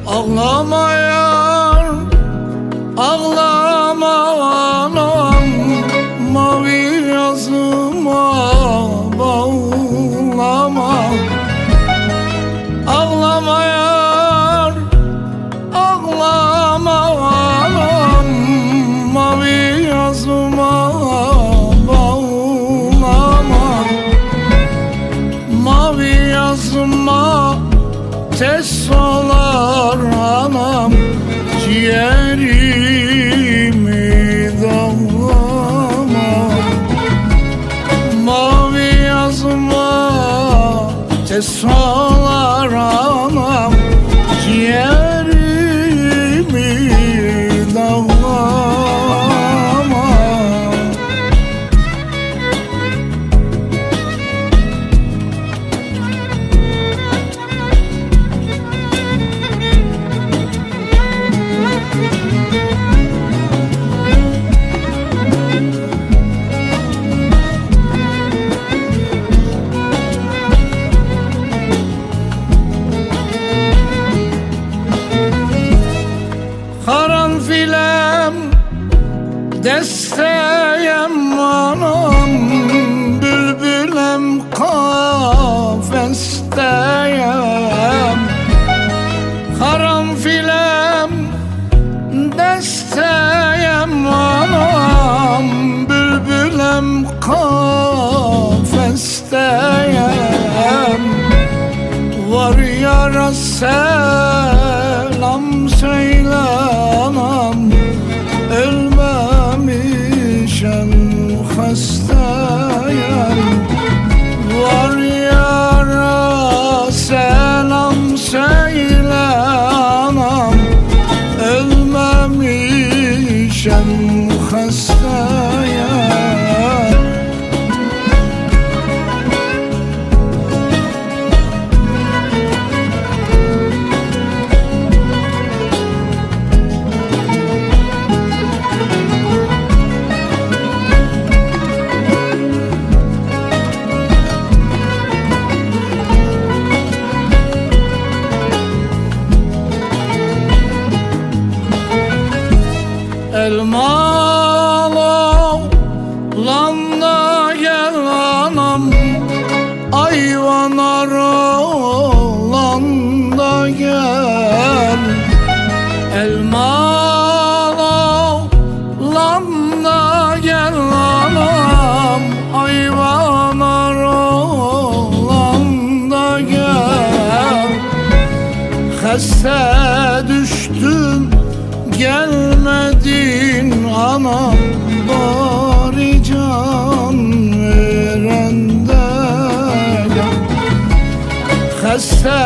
Ağlama yar, ağlama anam, mavi yazıma bağlama. Ağlama yar, ağlama anam, mavi yazıma bağlama. Mavi yazıma tez solar anam, ciğerimi dağlama. Mavi yazıma tez solar anam, ciğerimi dağlama. Karanfilem, desteyem anam, bülbülem kafesteyem. Karanfilem, desteyem anam, bülbülem kafesteyem. Var yara selam söyle anam, ölmemişem hastayım. Var yara selam söyle anam, ölmemişem hastayım. Elmalı landa gel anam, ayvan aralanda gel. Elmalı landa gel anam, ayvan aralanda gel. Hasta düştüm gelmedin anam, bari can verende gel. Hasta